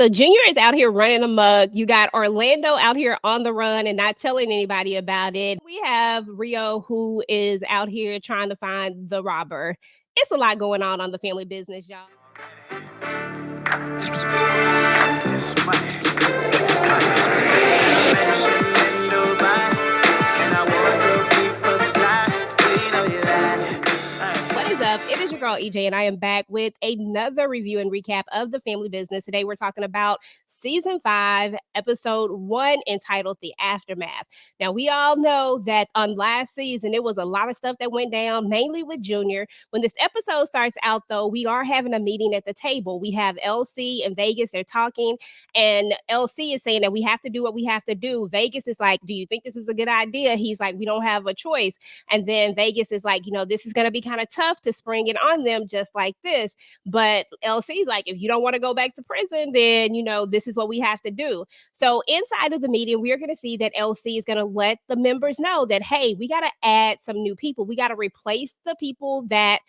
So Junior is out here running amok. You got Orlando out here on the run and not telling anybody about it. We have Rio who is out here trying to find the robber. It's a lot going on the family business, y'all. What is up? It is your girl EJ, and I am back with another review and recap of the family business. Today, we're talking about season 5, episode 1, entitled The Aftermath. Now, we all know that on last season, it was a lot of stuff that went down, mainly with Junior. When this episode starts out, though, we are having a meeting at the table. We have LC and Vegas, they're talking, and LC is saying that we have to do what we have to do. Vegas is like, do you think this is a good idea? He's like, we don't have a choice. And then Vegas is like, this is going to be kind of tough to spring it on them just like this. But LC's like, if you don't want to go back to prison, then, this is what we have to do. So inside of the meeting, we're going to see that LC is going to let the members know that, hey, we got to add some new people. We got to replace the people that,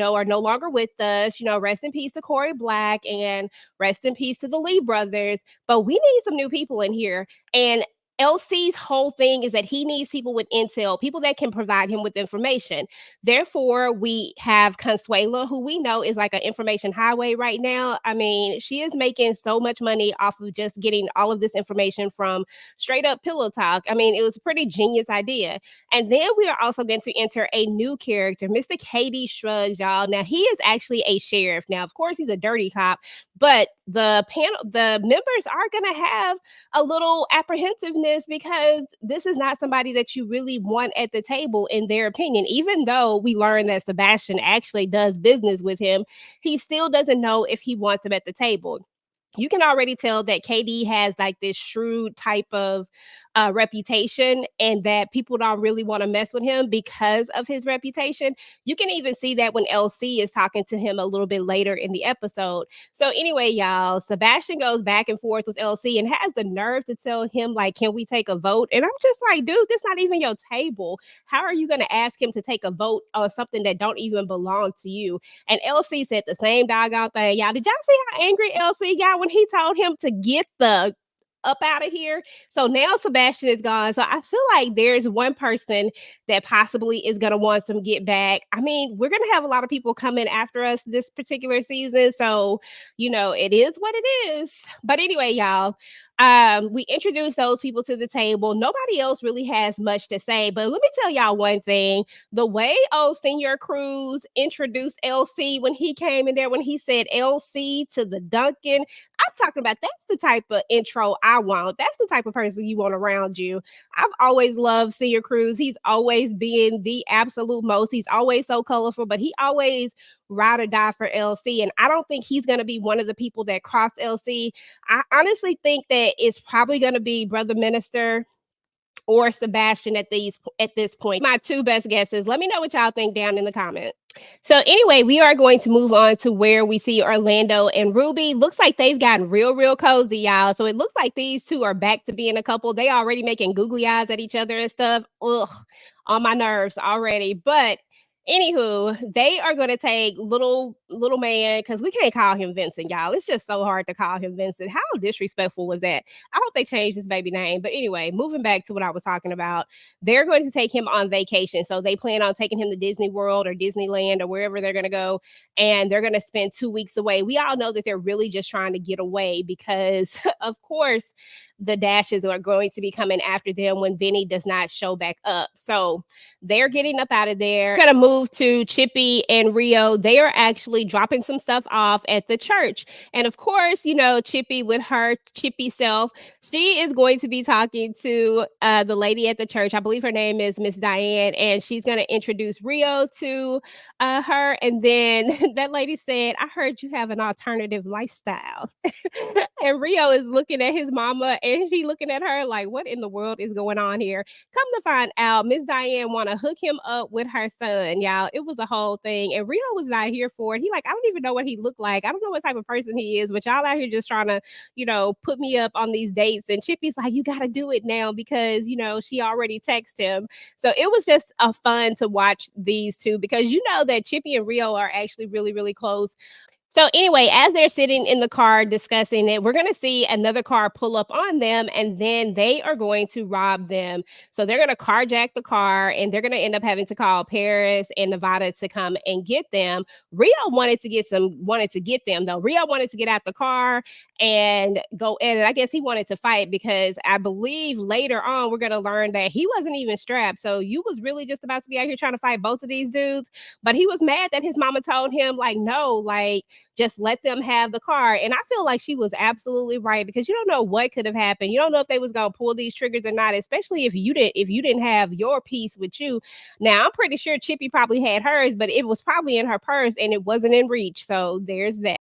are no longer with us. Rest in peace to Corey Black and rest in peace to the Lee brothers. But we need some new people in here. And LC's whole thing is that he needs people with intel, people that can provide him with information. Therefore, we have Consuela, who we know is like an information highway right now. I mean, she is making so much money off of just getting all of this information from straight up Pillow Talk. I mean, it was a pretty genius idea. And then we are also going to enter a new character, Mr. KD Shrugs, y'all. Now, he is actually a sheriff. Now, of course, he's a dirty cop, but the members are going to have a little apprehensiveness because this is not somebody that you really want at the table, in their opinion. Even though we learn that Sebastian actually does business with him, he still doesn't know if he wants him at the table. You can already tell that KD has like this shrewd type of reputation, and that people don't really want to mess with him because of his reputation. You can even see that when LC is talking to him a little bit later in the episode. So anyway, y'all, Sebastian goes back and forth with LC and has the nerve to tell him, like, can we take a vote? And I'm just like, dude, this not even your table. How are you going to ask him to take a vote on something that don't even belong to you? And LC said the same doggone thing. Y'all, did y'all see how angry LC got when he told him to get the up out of here? So now Sebastian is gone. So I feel like there's one person that possibly is going to want some get back. I mean, we're going to have a lot of people coming after us this particular season. So, it is what it is. But anyway, y'all, we introduced those people to the table. Nobody else really has much to say, but let me tell y'all one thing. The way old Senior Cruz introduced LC when he came in there, when he said LC to the Duncan, I'm talking about, that's the type of intro I want. That's the type of person you want around you. I've always loved Senior Cruz. He's always been the absolute most. He's always so colorful, but he always ride or die for LC. And I don't think he's going to be one of the people that cross LC. I honestly think that it's probably going to be Brother Minister or Sebastian at this point. My two best guesses. Let me know what y'all think down in the comments. So anyway, we are going to move on to where we see Orlando and Ruby. Looks like they've gotten real cozy, y'all. So it looks like these two are back to being a couple. They already making googly eyes at each other and stuff. Ugh, on my nerves already. But anywho, they are going to take little man, because we can't call him Vincent, y'all. It's just so hard to call him Vincent. How disrespectful was that? I hope they changed his baby name. But anyway, moving back to what I was talking about, they're going to take him on vacation. So they plan on taking him to Disney World or Disneyland or wherever they're going to go, and they're going to spend 2 weeks away. We all know that they're really just trying to get away because, of course, the Dashes are going to be coming after them when Vinnie does not show back up. So they're getting up out of there. We're going to move to Chippy and Rio. They are actually dropping some stuff off at the church. And of course, Chippy with her chippy self, she is going to be talking to the lady at the church. I believe her name is Miss Diane, and she's going to introduce Rio to her. And then that lady said, I heard you have an alternative lifestyle. And Rio is looking at his mama, and she looking at her like, what in the world is going on here? Come to find out, Miss Diane want to hook him up with her son, y'all. It was a whole thing, and Rio was not here for it. He like, I don't even know what he looked like. I don't know what type of person he is, but y'all out here just trying to, put me up on these dates. And Chippy's like, you got to do it now because, she already texted him. So it was just a fun to watch these two, because that Chippy and Rio are actually really close. So anyway, as they're sitting in the car discussing it, we're going to see another car pull up on them, and then they are going to rob them. So they're going to carjack the car, and they're going to end up having to call Paris and Nevada to come and get them. Rio wanted to get them though. Rio wanted to get out the car and go in, and I guess he wanted to fight because I believe later on we're going to learn that he wasn't even strapped. So you was really just about to be out here trying to fight both of these dudes, but he was mad that his mama told him like, no, like just let them have the car. And I feel like she was absolutely right because you don't know what could have happened. You don't know if they was gonna pull these triggers or not, especially if you didn't have your piece with you. Now I'm pretty sure Chippy probably had hers, but it was probably in her purse and it wasn't in reach. So there's that.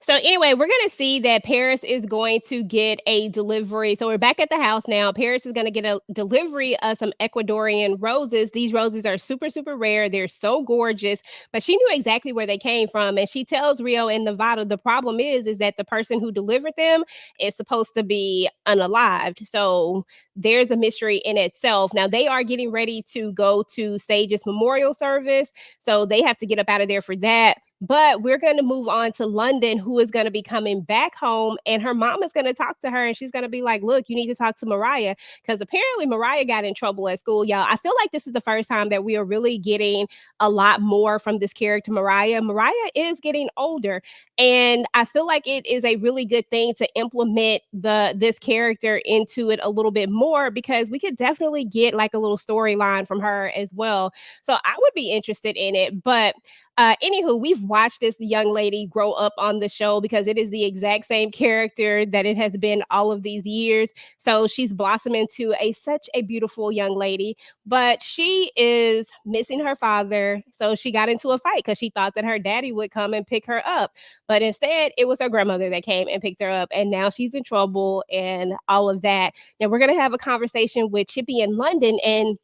So anyway, we're going to see that Paris is going to get a delivery. So we're back at the house now. Paris is going to get a delivery of some Ecuadorian roses. These roses are super, super rare. They're so gorgeous, but she knew exactly where they came from. And she tells Rio and Nevada the problem is that the person who delivered them is supposed to be unalived. So there's a mystery in itself. Now they are getting ready to go to Sage's memorial service. So they have to get up out of there for that. But we're going to move on to London, who is going to be coming back home. And her mom is going to talk to her and she's going to be like, look, you need to talk to Mariah because apparently Mariah got in trouble at school. Y'all, I feel like this is the first time that we are really getting a lot more from this character, Mariah. Mariah is getting older. And I feel like it is a really good thing to implement this character into it a little bit more because we could definitely get like a little storyline from her as well. So I would be interested in it. But anywho, we've watched this young lady grow up on the show because it is the exact same character that it has been all of these years. So she's blossomed into such a beautiful young lady, but she is missing her father. So she got into a fight because she thought that her daddy would come and pick her up. But instead, it was her grandmother that came and picked her up. And now she's in trouble and all of that. Now we're going to have a conversation with Chippy in London, and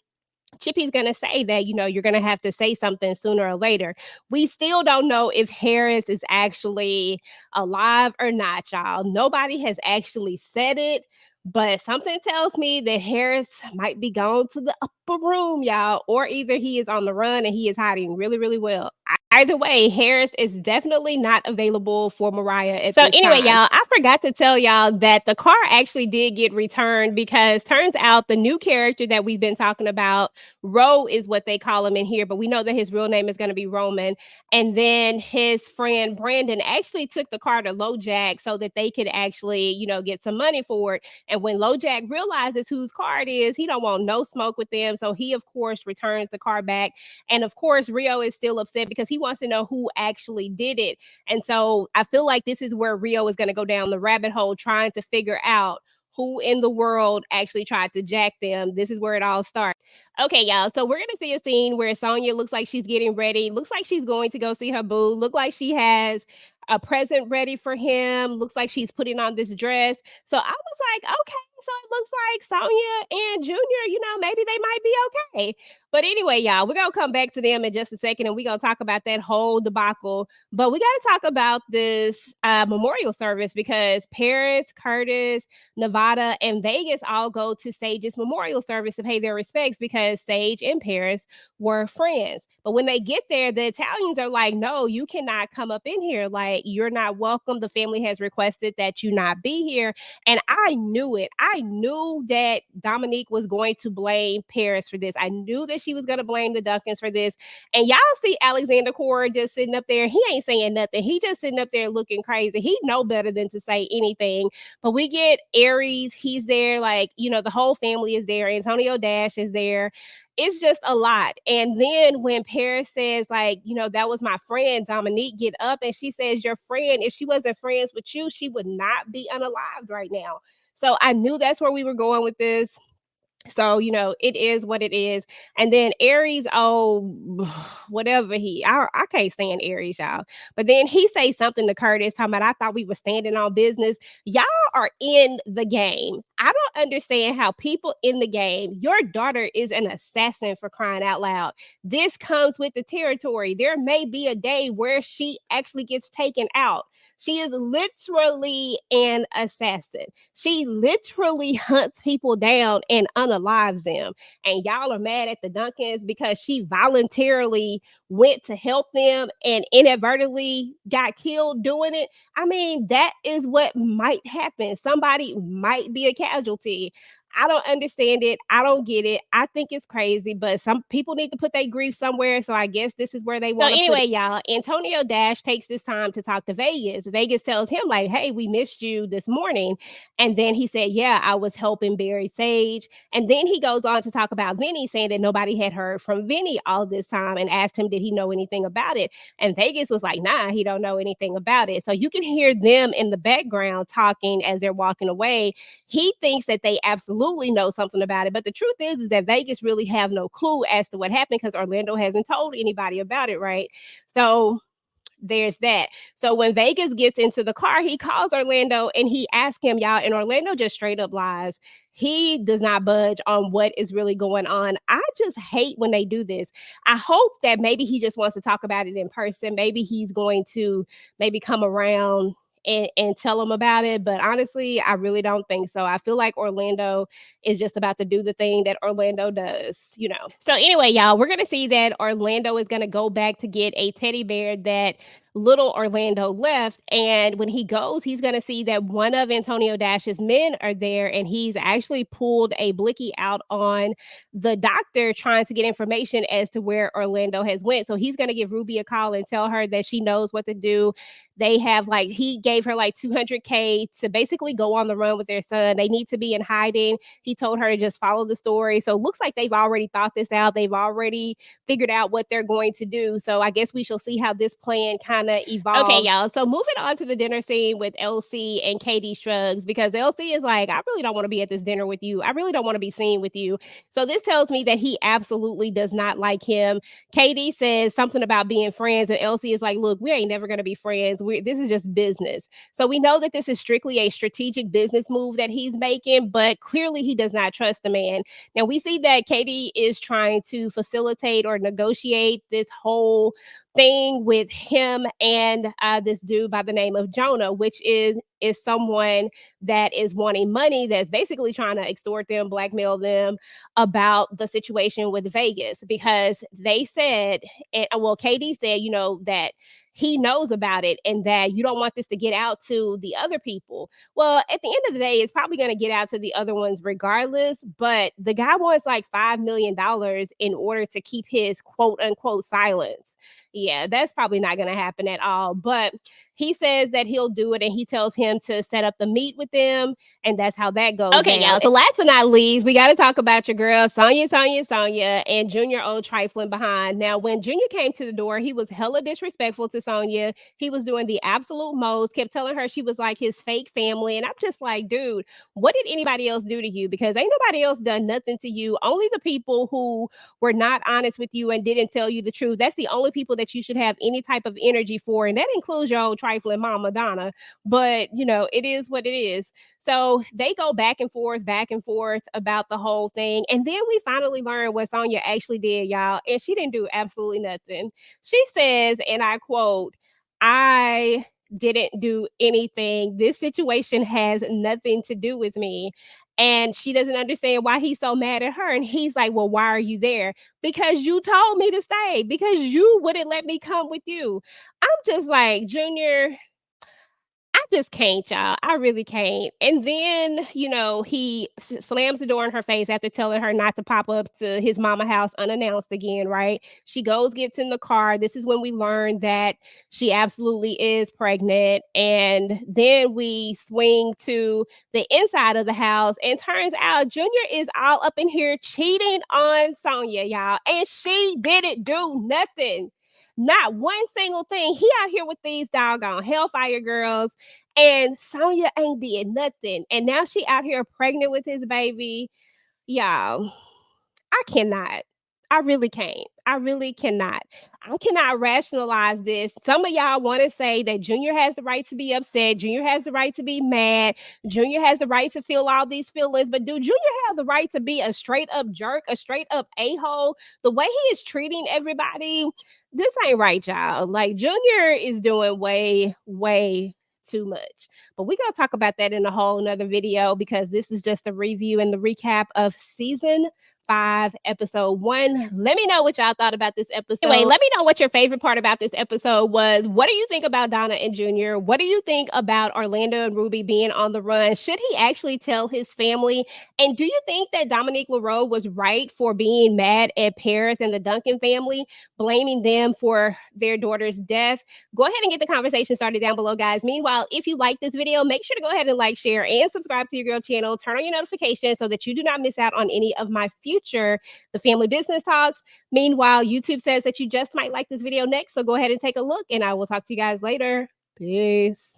Chippy's going to say that, you're going to have to say something sooner or later. We still don't know if Harris is actually alive or not, y'all. Nobody has actually said it, but something tells me that Harris might be gone to the upper room, y'all, or either he is on the run and he is hiding really, really well. Either way, Harris is definitely not available for Mariah at so this anyway, time. Y'all, I forgot to tell y'all that the car actually did get returned because turns out the new character that we've been talking about, Ro is what they call him in here, but we know that his real name is going to be Roman. And then his friend Brandon actually took the car to LoJack so that they could actually, get some money for it. And when LoJack realizes whose car it is, he don't want no smoke with them. So he, of course, returns the car back. And of course, Rio is still upset because he wants to know who actually did it. And so I feel like this is where Rio is going to go down the rabbit hole trying to figure out who in the world actually tried to jack them. This is where it all starts. Okay, y'all. So we're going to see a scene where Sonya looks like she's getting ready. Looks like she's going to go see her boo. Look like she has a present ready for him. Looks like she's putting on this dress. So I was like, okay, so it looks like Sonya and Junior, maybe they might be okay. But anyway, y'all, we're going to come back to them in just a second and we're going to talk about that whole debacle. But we got to talk about this memorial service because Paris, Curtis, Nevada, and Vegas all go to Sage's memorial service to pay their respects because Sage and Paris were friends. But when they get there, the Italians are like, no, you cannot come up in here. Like, you're not welcome. The family has requested that you not be here. And I knew it. I knew that Dominique was going to blame Paris for this. I knew that she was going to blame the Duncans for this. And y'all see Alexander Cora just sitting up there. He ain't saying nothing. He just sitting up there looking crazy. He know better than to say anything. But we get Aries. He's there. Like, the whole family is there. Antonio Dash is there. It's just a lot. And then when Paris says, like, that was my friend, Dominique, get up. And she says, your friend, if she wasn't friends with you, she would not be unalived right now. So I knew that's where we were going with this. So, it is what it is. And then Aries, whatever I can't stand Aries, y'all. But then he say something to Curtis talking about, I thought we were standing on business. Y'all are in the game. I don't understand how people in the game, your daughter is an assassin for crying out loud. This comes with the territory. There may be a day where she actually gets taken out. She is literally an assassin. She literally hunts people down and unalives them. And y'all are mad at the Duncans because she voluntarily went to help them and inadvertently got killed doing it. I mean, that is what might happen. Somebody might be a casualty. I don't understand it. I don't get it. I think it's crazy, but some people need to put their grief somewhere. So I guess this is where they want to put it. Y'all, Antonio Dash takes this time to talk to Vegas. Vegas tells him, like, hey, we missed you this morning. And then he said, yeah, I was helping bury Sage. And then he goes on to talk about Vinnie, saying that nobody had heard from Vinnie all this time and asked him, did he know anything about it? And Vegas was like, nah, he don't know anything about it. So you can hear them in the background talking as they're walking away. He thinks that they absolutely know something about it. But the truth is that Vegas really have no clue as to what happened because Orlando hasn't told anybody about it, right? So there's that. So when Vegas gets into the car, he calls Orlando and he asks him, y'all, and Orlando just straight up lies. He does not budge on what is really going on. I just hate when they do this. I hope that maybe he just wants to talk about it in person. Maybe he's going to maybe come around and tell them about it. But honestly, I really don't think so. I feel like Orlando is just about to do the thing that Orlando does, you know. So anyway, y'all, we're going to see that Orlando is going to go back to get a teddy bear that little Orlando left. And when he goes, he's going to see that one of Antonio Dash's men are there. And he's actually pulled a blicky out on the doctor trying to get information as to where Orlando has went. So he's going to give Ruby a call and tell her that she knows what to do. They have like, he gave her like $200K to basically go on the run with their son. They need to be in hiding. He told her to just follow the story. So it looks like they've already thought this out. They've already figured out what they're going to do. So I guess we shall see how this plan kind of evolves. Okay, y'all. So moving on to the dinner scene with LC and Katie Shrugs, because LC is like, I really don't want to be at this dinner with you. I really don't want to be seen with you. So this tells me that he absolutely does not like him. Katie says something about being friends, and LC is like, look, we ain't never going to be friends. This is just business. So we know that this is strictly a strategic business move that he's making, but clearly he does not trust the man. Now we see that Katie is trying to facilitate or negotiate this whole thing with him and this dude by the name of Jonah, which is someone that is wanting money, that's basically trying to extort them, blackmail them about the situation with Vegas, because they said, and well, Katie said, you know, that he knows about it and that you don't want this to get out to the other people. Well, at the end of the day, it's probably going to get out to the other ones regardless, but the guy wants like $5 million in order to keep his quote unquote silence. Yeah, that's probably not going to happen at all. But he says that he'll do it, and he tells him to set up the meet with them, and that's how that goes. Okay, y'all. So last but not least, we got to talk about your girl, Sonya, and Junior old trifling behind. Now, when Junior came to the door, he was hella disrespectful to Sonya. He was doing the absolute most, kept telling her she was like his fake family. And I'm just like, dude, what did anybody else do to you? Because ain't nobody else done nothing to you. Only the people who were not honest with you and didn't tell you the truth. That's the only people that you should have any type of energy for. And that includes your old trifling mama, Donna. But, you know, it is what it is. So they go back and forth about the whole thing. And then we finally learn what Sonya actually did, y'all. And she didn't do absolutely nothing. She says, and I quote, I didn't do anything. This situation has nothing to do with me. And she doesn't understand why he's so mad at her. And he's like, well, why are you there? Because you told me to stay, because you wouldn't let me come with you. I'm just like, Junior, I just can't, y'all. I really can't. And then, you know, he slams the door in her face after telling her not to pop up to his mama house unannounced again, right? She goes, gets in the car. This is when we learn that she absolutely is pregnant. And then we swing to the inside of the house, and turns out Junior is all up in here cheating on Sonya, y'all. And she didn't do nothing. Not one single thing. He out here with these doggone Hellfire girls, and Sonya ain't did nothing. And now she out here pregnant with his baby. Y'all, I cannot. I really can't. I really cannot. I cannot rationalize this. Some of y'all want to say that Junior has the right to be upset. Junior has the right to be mad. Junior has the right to feel all these feelings. But do Junior have the right to be a straight up jerk, a straight up a-hole? The way he is treating everybody, this ain't right, y'all. Like, Junior is doing way, way too much. But we're going to talk about that in a whole nother video because this is just a review and the recap of season 5, episode 1. Let me know what y'all thought about this episode. Anyway, let me know what your favorite part about this episode was. What do you think about Donna and Junior? What do you think about Orlando and Ruby being on the run? Should he actually tell his family? And do you think that Dominique Leroux was right for being mad at Paris and the Duncan family, blaming them for their daughter's death? Go ahead and get the conversation started down below, guys. Meanwhile, if you like this video, make sure to go ahead and like, share, and subscribe to your girl channel. Turn on your notifications so that you do not miss out on any of my future The Family Business Talks. Meanwhile, YouTube says that you just might like this video next, so go ahead and take a look, and I will talk to you guys later. Peace.